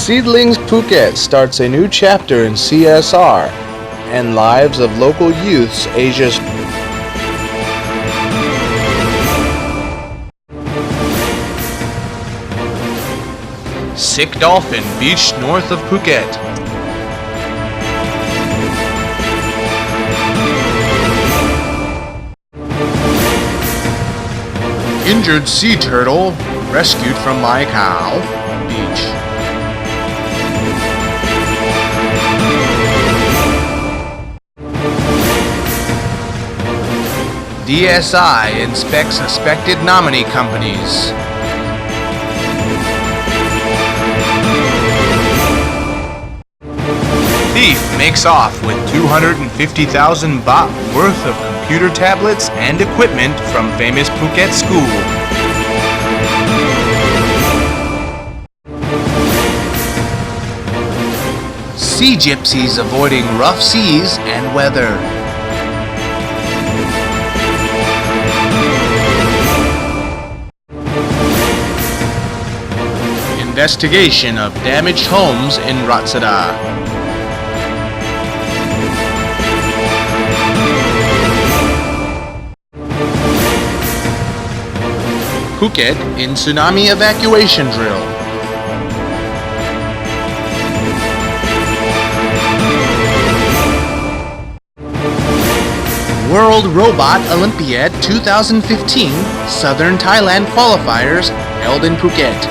Seedlings Phuket starts a new chapter in CSR and lives of local youths Asia's Sick dolphin beached north of Phuket. Injured sea turtle rescued from KHAO beach. DSI inspects suspected nominee companies. Thief makes off with 250,000 baht worth of computer tablets and equipment from famous Phuket school. Sea gypsies avoiding rough seas and weather. Investigation of damaged homes in RASSADA. Phuket in tsunami evacuation drill. World Robot Olympiad 2015 Southern Thailand qualifiers held in Phuket.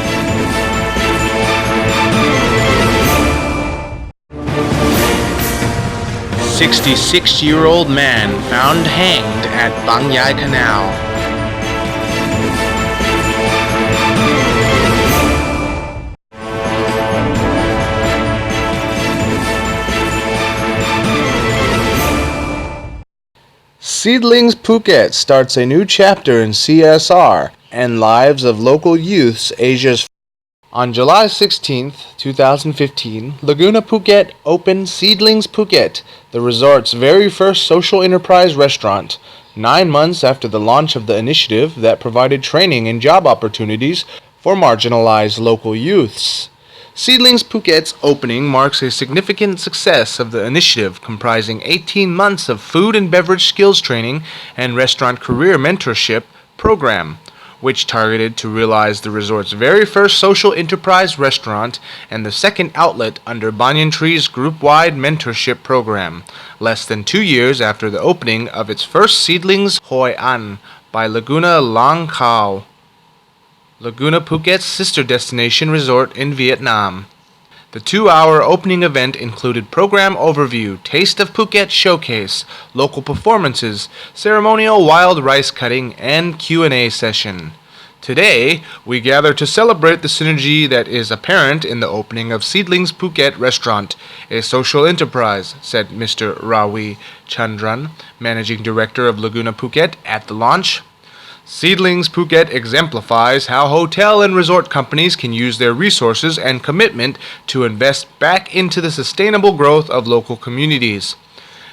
A 66-year-old man found hanged at Bang Yai Canal. Seedlings Phuket starts a new chapter in CSR and lives of local youths Asia's. On July 16, 2015, Laguna Phuket opened Seedlings Phuket, the resort's very first social enterprise restaurant, 9 months after the launch of the initiative that provided training and job opportunities for marginalized local youths. Seedlings Phuket's opening marks a significant success of the initiative, comprising 18 months of food and beverage skills training and restaurant career mentorship program, which targeted to realize the resort's very first social enterprise restaurant and the second outlet under Banyan Tree's group-wide mentorship program, less than 2 years after the opening of its first Seedlings Hoi An by Laguna Lang Khao, Laguna Phuket's sister destination resort in Vietnam. The 2-hour opening event included program overview, Taste of Phuket showcase, local performances, ceremonial wild rice cutting, and Q&A session. Today, we gather to celebrate the synergy that is apparent in the opening of Seedlings Phuket Restaurant, a social enterprise, said Mr. Ravi Chandran, Managing Director of Laguna Phuket, at the launch. Seedlings Phuket exemplifies how hotel and resort companies can use their resources and commitment to invest back into the sustainable growth of local communities.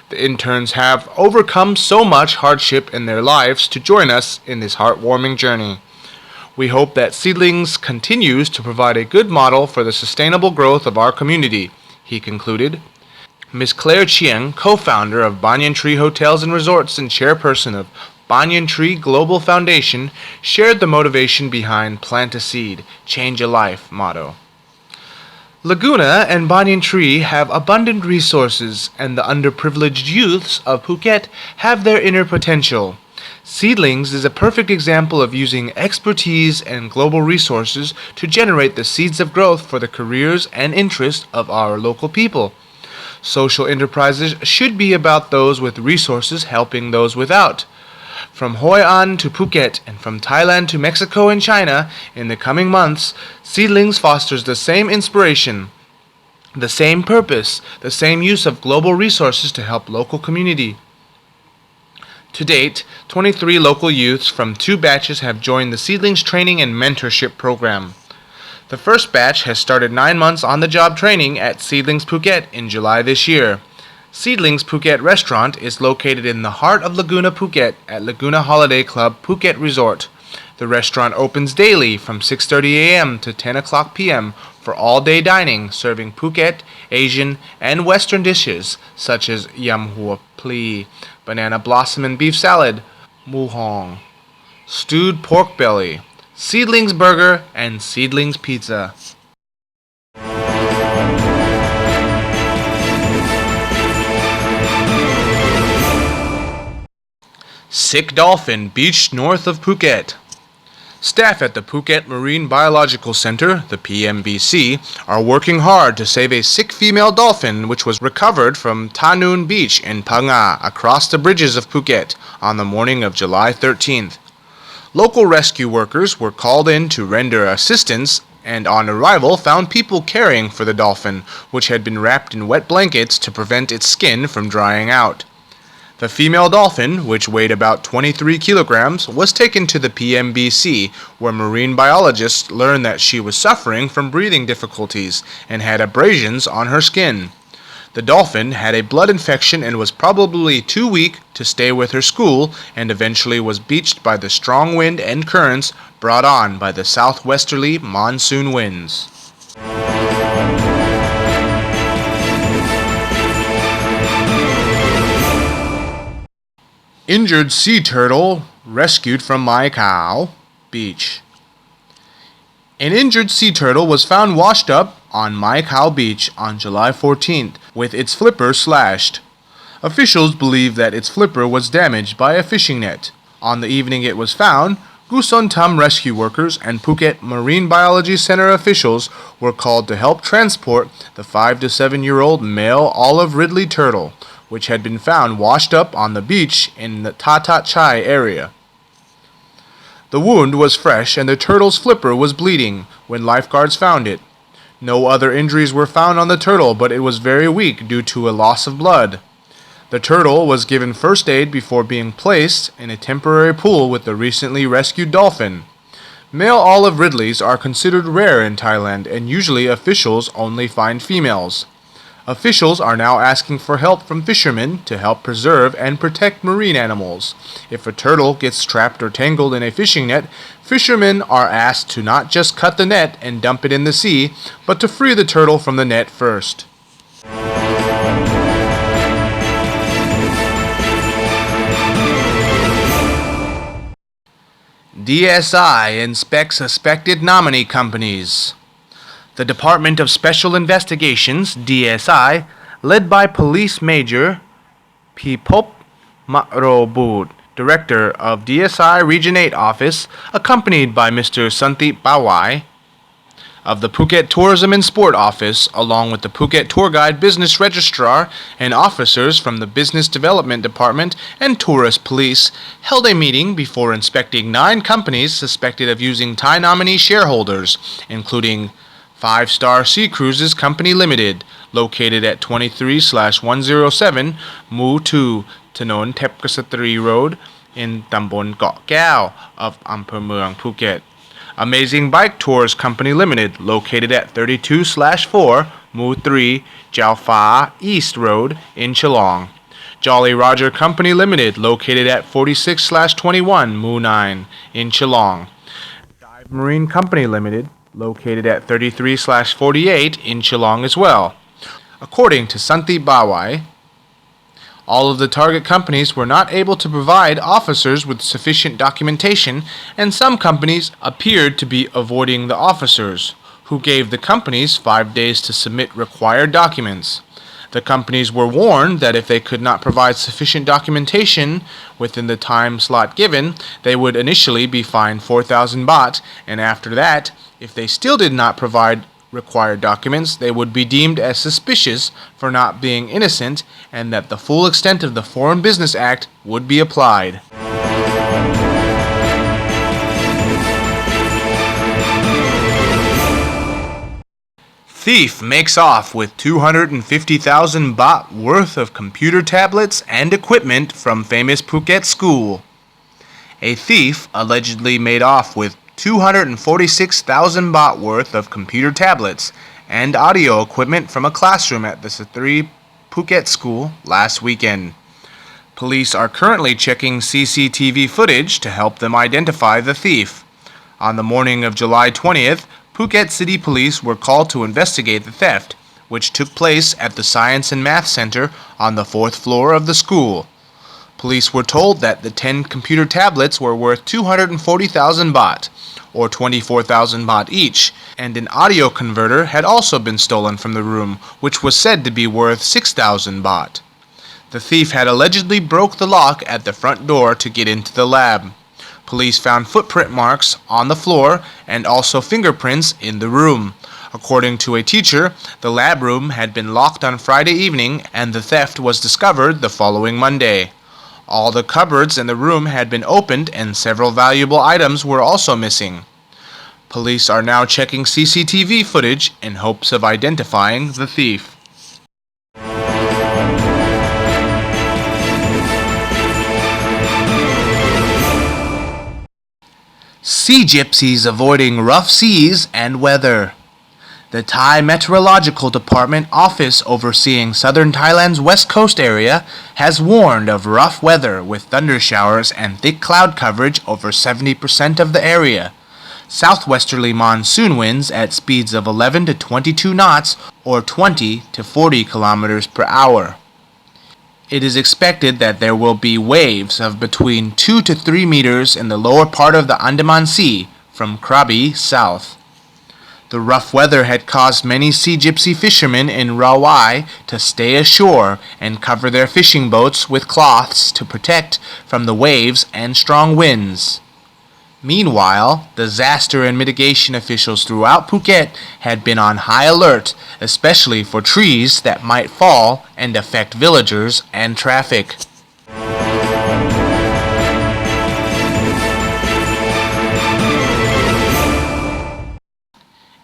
The interns have overcome so much hardship in their lives to join us in this heartwarming journey. We hope that Seedlings continues to provide a good model for the sustainable growth of our community, he concluded. Ms. Claire Chiang, co-founder of Banyan Tree Hotels and Resorts and chairperson of Banyan Tree Global Foundation, shared the motivation behind Plant a Seed, Change a Life motto. Laguna and Banyan Tree have abundant resources, and the underprivileged youths of Phuket have their inner potential. Seedlings is a perfect example of using expertise and global resources to generate the seeds of growth for the careers and interests of our local people. Social enterprises should be about those with resources helping those without. From Hoi An to Phuket and from Thailand to Mexico and China, in the coming months, Seedlings fosters the same inspiration, the same purpose, the same use of global resources to help local community. To date, 23 local youths from 2 batches have joined the Seedlings Training and Mentorship Program. The first batch has started 9 months on-the-job training at Seedlings Phuket in July this year. Seedlings Phuket Restaurant is located in the heart of Laguna Phuket at Laguna Holiday Club Phuket Resort. The restaurant opens daily from 6:30 a.m. to 10 o'clock p.m. for all-day dining, serving Phuket, Asian, and Western dishes such as yam hua pli, banana blossom and beef salad, mu hong, stewed pork belly, Seedlings burger, and Seedlings pizza. Sick dolphin beached north of Phuket. Staff at the Phuket Marine Biological Center, the PMBC, are working hard to save a sick female dolphin which was recovered from Ta Nun Beach in Pha Nga across the bridges of Phuket on the morning of July 13th. Local rescue workers were called in to render assistance and on arrival found people caring for the dolphin, which had been wrapped in wet blankets to prevent its skin from drying out. The female dolphin, which weighed about 23 kilograms, was taken to the PMBC, where marine biologists learned that she was suffering from breathing difficulties and had abrasions on her skin. The dolphin had a blood infection and was probably too weak to stay with her school and eventually was beached by the strong wind and currents brought on by the southwesterly monsoon winds. Injured sea turtle rescued from KHAO beach. An injured sea turtle was found washed up on KHAO beach on July 14th with its flipper slashed. Officials believe that its flipper was damaged by a fishing net. On the evening it was found, Guson Tam rescue workers and Phuket Marine Biology Center officials were called to help transport the 5 to 7-year-old male olive ridley turtle, which had been found washed up on the beach in the Tata Chai area. The wound was fresh and the turtle's flipper was bleeding when lifeguards found it. No other injuries were found on the turtle, but it was very weak due to a loss of blood. The turtle was given first aid before being placed in a temporary pool with the recently rescued dolphin. Male olive ridleys are considered rare in Thailand, and usually officials only find females. Officials are now asking for help from fishermen to help preserve and protect marine animals. If a turtle gets trapped or tangled in a fishing net, fishermen are asked to not just cut the net and dump it in the sea, but to free the turtle from the net first. DSI inspects suspected nominee companies. The Department of Special Investigations, DSI, led by Police Major Phipop Marobut, Director of DSI Region 8 Office, accompanied by Mr. Santip Bawai of the Phuket Tourism and Sport Office, along with the Phuket Tour Guide Business Registrar and officers from the Business Development Department and Tourist Police, held a meeting before inspecting 9 companies suspected of using Thai nominee shareholders, including 5-Star Sea Cruises Company Limited, located at 23/107 Mu 2 Tanon Tepkasatri Road in Tambon Got Khao of Ampher Mueang, Phuket. Amazing Bike Tours Company Limited, located at 32/4 Mu 3 Jiao Pha East Road in Chalong. Jolly Roger Company Limited, located at 46/21 Mu 9 in Chalong. Dive Marine Company Limited, located at 33/48 in Chalong as well. According to Santip Bawai, all of the target companies were not able to provide officers with sufficient documentation, and some companies appeared to be avoiding the officers, who gave the companies 5 days to submit required documents. The companies were warned that if they could not provide sufficient documentation within the time slot given, they would initially be fined 4,000 baht, and after that, if they still did not provide required documents, they would be deemed as suspicious for not being innocent, and that the full extent of the Foreign Business Act would be applied. Thief makes off with 250,000 baht worth of computer tablets and equipment from famous Phuket school. A thief allegedly made off with 246,000 baht worth of computer tablets and audio equipment from a classroom at the Satri Phuket school last weekend. Police are currently checking CCTV footage to help them identify the thief. On the morning of July 20th, Phuket City Police were called to investigate the theft, which took place at the Science and Math Center on the 4th floor of the school. Police were told that the 10 computer tablets were worth 240,000 baht, or 24,000 baht each, and an audio converter had also been stolen from the room, which was said to be worth 6,000 baht. The thief had allegedly broke the lock at the front door to get into the lab. Police found footprint marks on the floor and also fingerprints in the room. According to a teacher, the lab room had been locked on Friday evening and the theft was discovered the following Monday. All the cupboards in the room had been opened and several valuable items were also missing. Police are now checking CCTV footage in hopes of identifying the thief. Sea gypsies avoiding rough seas and weather. The Thai Meteorological Department office overseeing southern Thailand's west coast area has warned of rough weather with thunder showers and thick cloud coverage over 70% of the area. Southwesterly monsoon winds at speeds of 11 to 22 knots or 20 to 40 kilometers per hour. It is expected that there will be waves of between 2 to 3 meters in the lower part of the Andaman Sea from Krabi south. The rough weather had caused many sea gypsy fishermen in Rawai to stay ashore and cover their fishing boats with cloths to protect from the waves and strong winds. Meanwhile, disaster and mitigation officials throughout Phuket had been on high alert, especially for trees that might fall and affect villagers and traffic.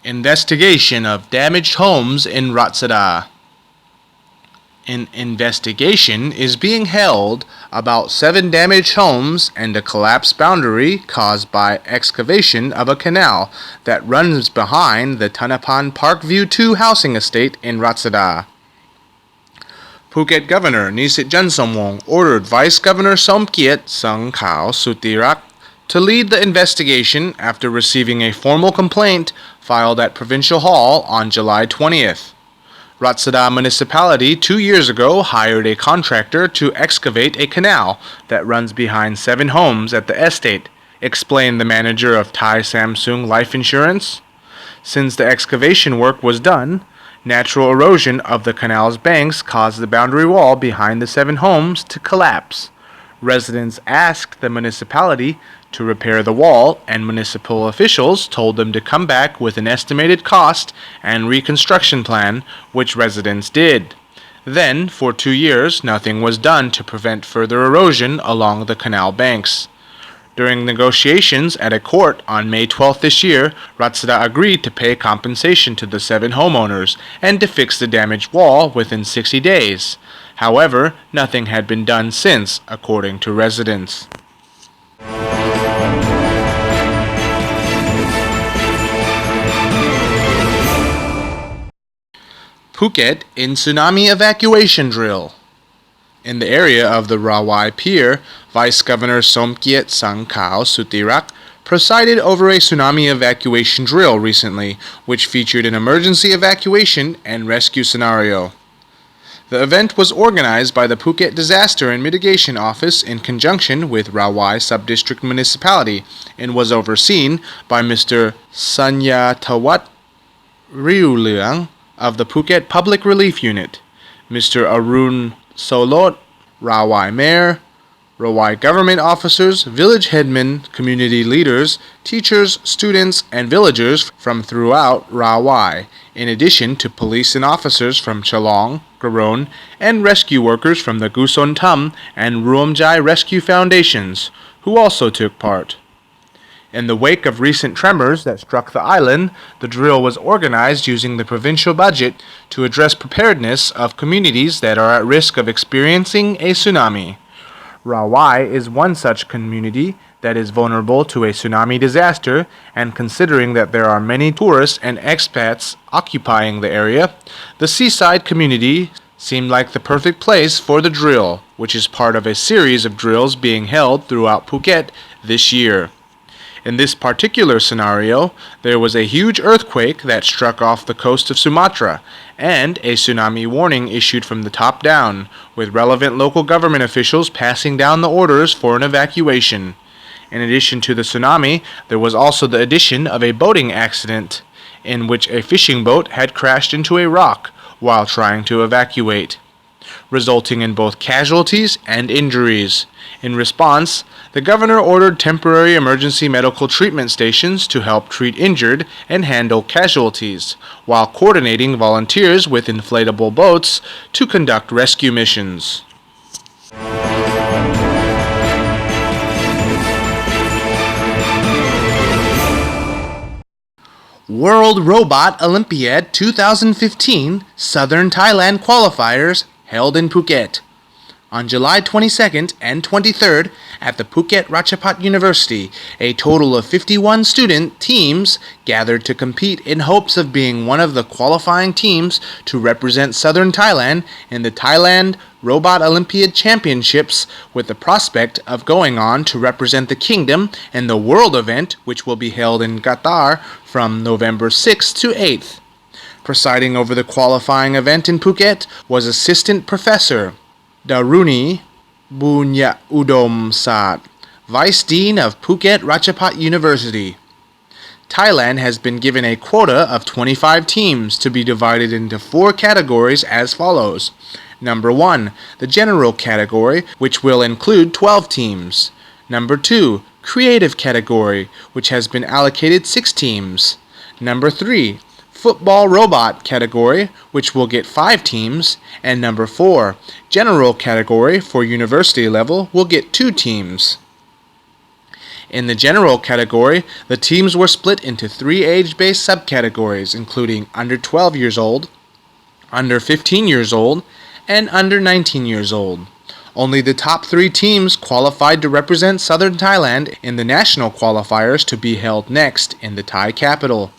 Investigation of damaged homes in RASSADA. An investigation is being held about 7 damaged homes and a collapsed boundary caused by excavation of a canal that runs behind the Thanapan Parkview 2 housing estate in RASSADA. Phuket Governor Nisit Jansomwong ordered Vice Governor Somkiat Sangkhao Sutirak to lead the investigation after receiving a formal complaint filed at Provincial Hall on July 20th. RASSADA Municipality 2 years ago hired a contractor to excavate a canal that runs behind 7 homes at the estate, explained the manager of Thai Samsung Life Insurance. Since the excavation work was done, natural erosion of the canal's banks caused the boundary wall behind the 7 homes to collapse. Residents asked the municipality to repair the wall, and municipal officials told them to come back with an estimated cost and reconstruction plan, which residents did. Then, for 2 years, nothing was done to prevent further erosion along the canal banks. During negotiations at a court on May 12th this year, RASSADA agreed to pay compensation to the 7 homeowners and to fix the damaged wall within 60 days. However, nothing had been done since, according to residents. Phuket in tsunami evacuation drill. In the area of the Rawai Pier, Vice Governor Somkiat Sangkhao Sutirak presided over a tsunami evacuation drill recently, which featured an emergency evacuation and rescue scenario. The event was organized by the Phuket Disaster and Mitigation Office in conjunction with Rawai Subdistrict Municipality and was overseen by Mr. Sanyatawat Riuleung of the Phuket Public Relief Unit, Mr. Arun Solot, Rawai Mayor, Rawai government officers, village headmen, community leaders, teachers, students, and villagers from throughout Rawai, in addition to police and officers from Chalong, Garon, and rescue workers from the Guson Thum and Ruomjai Rescue Foundations, who also took part. In the wake of recent tremors that struck the island, the drill was organized using the provincial budget to address preparedness of communities that are at risk of experiencing a tsunami. Rawai is one such community that is vulnerable to a tsunami disaster, and considering that there are many tourists and expats occupying the area, the seaside community seemed like the perfect place for the drill, which is part of a series of drills being held throughout Phuket this year. In this particular scenario, there was a huge earthquake that struck off the coast of Sumatra, and a tsunami warning issued from the top down, with relevant local government officials passing down the orders for an evacuation. In addition to the tsunami, there was also the addition of a boating accident, in which a fishing boat had crashed into a rock while trying to evacuate, resulting in both casualties and injuries. In response, the governor ordered temporary emergency medical treatment stations to help treat injured and handle casualties, while coordinating volunteers with inflatable boats to conduct rescue missions. World Robot Olympiad 2015 Southern Thailand qualifiers held in Phuket. On July 22nd and 23rd at the Phuket Ratchapat University, a total of 51 student teams gathered to compete in hopes of being one of the qualifying teams to represent Southern Thailand in the Thailand Robot Olympiad Championships, with the prospect of going on to represent the kingdom in the world event, which will be held in Qatar from November 6th to 8th. Presiding over the qualifying event in Phuket was Assistant Professor Daruni Bunya Udom Sat, Vice Dean of Phuket Ratchapat University. Thailand has been given a quota of 25 teams to be divided into 4 categories as follows. Number 1, the general category, which will include 12 teams. Number 2, creative category, which has been allocated 6 teams. Number 3, football robot category, which will get 5 teams, and number 4, general category for university level, will get 2 teams. In the general category, the teams were split into 3 age-based subcategories, including under 12 years old, under 15 years old, and under 19 years old. Only the top 3 teams qualified to represent Southern Thailand in the national qualifiers to be held next in the Thai capital.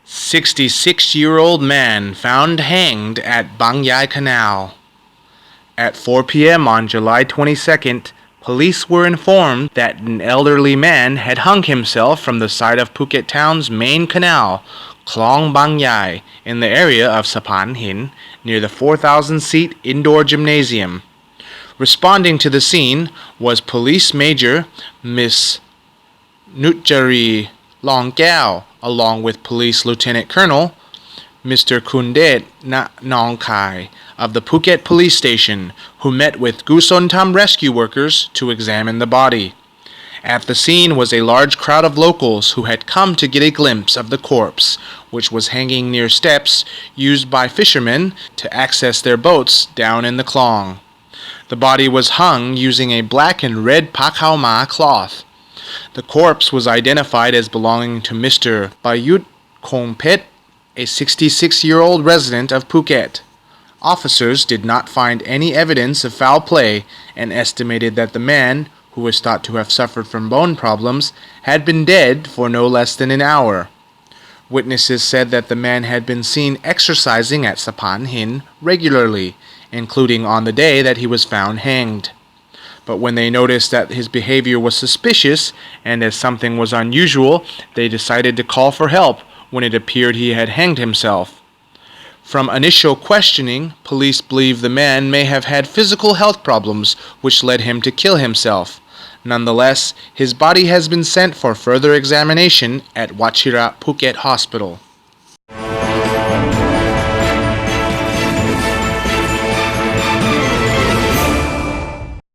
66-year-old man found hanged at Bang Yai Canal. At 4 p.m. on July 22nd, police were informed that an elderly man had hung himself from the side of Phuket town's main canal, Klong Bang Yai, in the area of Sapan Hin, near the 4,000-seat indoor gymnasium. Responding to the scene was Police Major Miss Nutjari Longkao, along with Police Lieutenant Colonel Mr. Kundet Nong Kai of the Phuket Police Station, who met with Guson Tam rescue workers to examine the body. At the scene was a large crowd of locals who had come to get a glimpse of the corpse, which was hanging near steps used by fishermen to access their boats down in the Klong. The body was hung using a black and red PHUKET Ma cloth. The corpse was identified as belonging to Mr. Bayut Kongpet, a 66-year-old resident of Phuket. Officers did not find any evidence of foul play and estimated that the man, who was thought to have suffered from bone problems, had been dead for no less than an hour. Witnesses said that the man had been seen exercising at Sapan Hin regularly, including on the day that he was found hanged. But when they noticed that his behavior was suspicious and as something was unusual, they decided to call for help when it appeared he had hanged himself. From initial questioning, police believe the man may have had physical health problems which led him to kill himself. Nonetheless, his body has been sent for further examination at Wachira Phuket Hospital.